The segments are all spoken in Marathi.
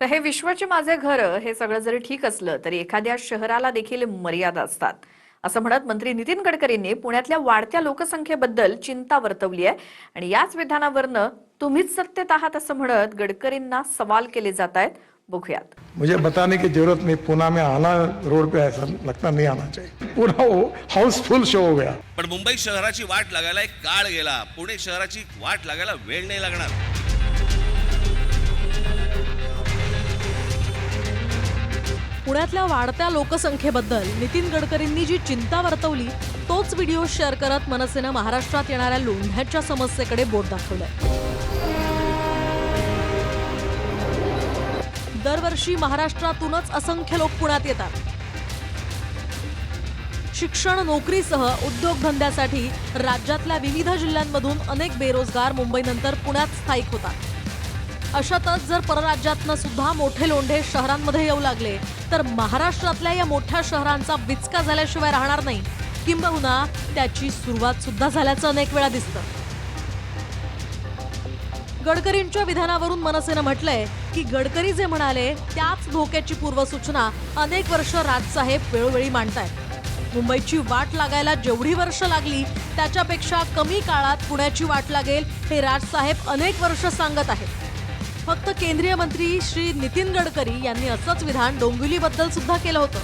तर हे विश्वाचे माझे घर हे सगळं जरी ठीक असलं तरी एखाद्या शहराला देखील मर्यादा असतात असं म्हणत मंत्री नितीन गडकरींनी पुण्यातल्या वाढत्या लोकसंख्येबद्दल चिंता वर्तवली आहे आणि याच विधानावरनं तुम्हीच सत्तेत आहात असं म्हणत गडकरींना सवाल केले जात आहेत. बघूयात. मुझे बताने की जरूरत नहीं, पुणे में आना रोड पे ऐसा लगता नहीं आना चाहिए. पूरा हाउसफुल शो हो गया. पण मुंबई शहराची वाट लागायला एक काळ गेला. पुणे शहराची वाट लागायला वेळ नाही लागणार. पुण्यातल्या वाढत्या लोकसंख्येबद्दल नितीन गडकरींनी जी चिंता वर्तवली तोच व्हिडिओ शेअर करत मनसेनं महाराष्ट्रात येणाऱ्या लोंढ्याच्या समस्येकडे बोट दाखवलंय. दरवर्षी महाराष्ट्रातूनच असंख्य लोक पुण्यात येतात. शिक्षण, नोकरीसह उद्योगधंद्यासाठी राज्यातल्या विविध जिल्ह्यांमधून अनेक बेरोजगार मुंबईनंतर पुण्यात स्थायिक होतात. अशातच जर परराज्यातनं सुद्धा मोठे लोंढे शहरांमध्ये येऊ लागले तर महाराष्ट्रातल्या या मोठ्या शहरांचा विचका झाल्याशिवाय राहणार नाही, किंबहुना त्याची सुरुवात सुद्धा झाल्याचं अनेक वेळा दिसतं. गडकरींच्या विधानावरून मनसेनं म्हटलंय की गडकरी जे म्हणाले त्याच धोक्याची पूर्वसूचना अनेक वर्ष राजसाहेब वेळोवेळी मांडतायत. मुंबईची वाट लागायला जेवढी वर्ष लागली त्याच्यापेक्षा कमी काळात पुण्याची वाट लागेल हे राजसाहेब अनेक वर्ष सांगत आहेत. फक्त केंद्रीय मंत्री श्री नितीन गडकरी यांनी असंच विधान डोंबिवलीबद्दल सुद्धा केलं होतं.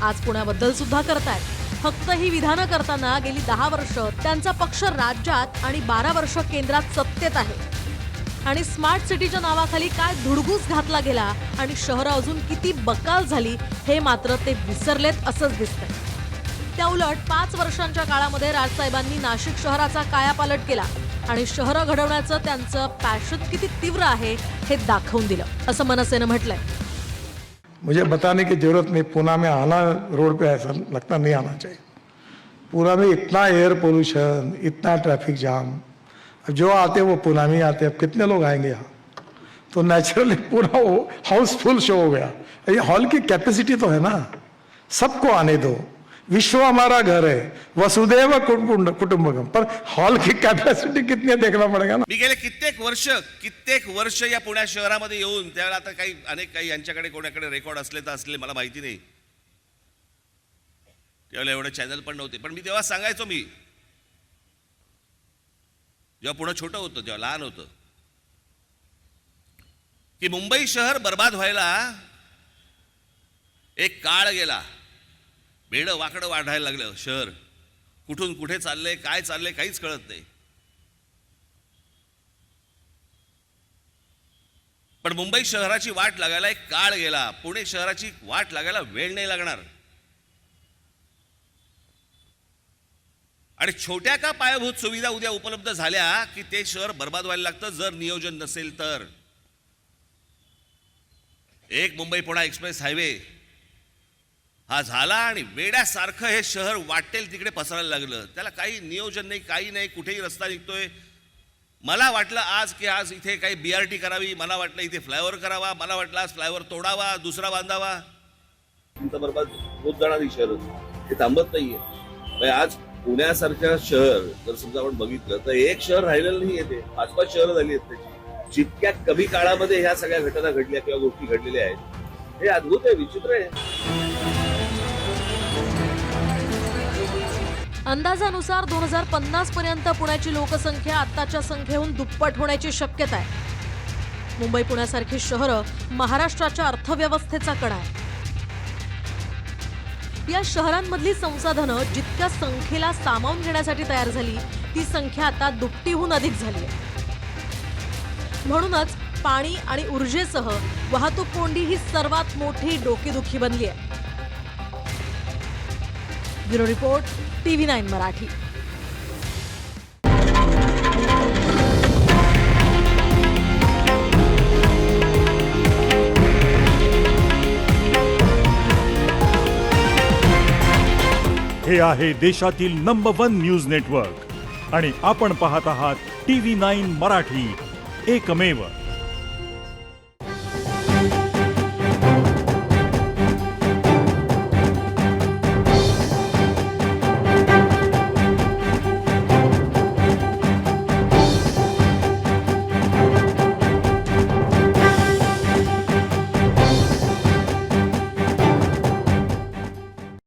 आज पुण्याबद्दल सुद्धा करतायत. फक्त ही विधानं करताना गेली 10 वर्ष त्यांचा पक्ष राज्यात आणि 12 वर्ष केंद्रात सत्तेत आहे. आणि स्मार्ट सिटीच्या नावाखाली काय धुडगूस घातला गेला आणि शहरं अजून किती बकाल झाली हे मात्र ते विसरलेत असंच दिसतंय. त्या उलट 5 वर्षांच्या काळामध्ये राजसाहेबांनी नाशिक शहराचा कायापालट केला आणि शहरं घडवण्याचं त्यांचं पॅशन किती तीव्र आहे हे दाखवून दिलं असं मनसेनं म्हटलंय. मुझे बताने की जरूरत नहीं, पुणे में आना रोड पे ऐसा लगता नहीं आना चाहिए. पुणे में इतना एयर पोल्यूशन, इतना ट्रैफिक जाम, जो आते वो पुणे में आते. अब कितने लोग आएंगे यहाँ? तो नेचुरली पूरा हाउसफुल शो हो गया. ये हॉल की कैपेसिटी तो है ना, सबको आने दो. विश्व हमारा घर है, वसुदेव कुटुंबकम, पर हॉल की कैपेसिटी कितनी देखना पड़ेगा ना. मी गेले कित्येक वर्ष या पुणे शहरामध्ये येऊन त्यावेळेला आता काही यांच्याकडे कोणाकडे रेकॉर्ड असले तर असले मला माहिती नाही. त्यावेळेला एवढे चॅनल पण नव्हते. पण मी तेव्हा सांगायचो, मी जेव्हा पुणे छोटं होतं, जेव्हा लहान होतं, की मुंबई शहर बर्बाद व्हायला एक काळ गेला. वेडं वाकडं वाढायला लागलं शहर. कुठून कुठे चाललंय, काय चाललंय काहीच कळत नाही. पण मुंबई शहराची वाट लागायला एक काळ गेला. पुणे शहराची वाट लागायला वेळ नाही लागणार. आणि छोट्या का पायाभूत सुविधा उद्या उपलब्ध झाल्या की ते शहर बर्बाद व्हायला लागतं जर नियोजन नसेल तर. एक मुंबई पुणे एक्सप्रेस हायवे हा झाला आणि वेड्यासारखं हे शहर वाटेल तिकडे पसरायला लागलं. त्याला काही नियोजन नाही, काही नाही. कुठेही रस्ता निघतोय. मला वाटलं आज इथे काही BRT करावी, मला वाटलं इथे फ्लायओव्हर करावा, मला वाटलं आज फ्लायओव्हर तोडावा, दुसरा बांधावा. बर्बाद होत जाणारी शहर हे थांबत नाहीये. आज पुण्यासारखं शहर जर समजा आपण बघितलं तर एक शहर राहिलेलं नाही येते, 5-5 शहरं झाली आहेत त्याची. जितक्या कमी काळामध्ये ह्या सगळ्या घटना घडल्या किंवा गोष्टी घडलेल्या आहेत हे अद्भुत आहे, विचित्र आहे. अंदाजानुसार 2050 पर्यंत पुण्याची लोकसंख्या आत्ताच्या संख्येहून दुप्पट होण्याची शक्यता आहे. मुंबई पुण्यासारखी शहरं महाराष्ट्राच्या अर्थव्यवस्थेचा कणा आहे. या शहरांमधली संसाधनं जितक्या संख्येला सामावून घेण्यासाठी तयार झाली ती संख्या आता दुपटीहून अधिक झाली आहे. म्हणूनच पाणी आणि ऊर्जेसह वाहतूक कोंडी ही सर्वात मोठी डोकेदुखी बनली आहे. Bureau report, TV9 Marathi. हे आहे देशातील नंबर 1 न्यूज नेटवर्क आणि आपण पाहत आहात TV9 मराठी, एकमेव.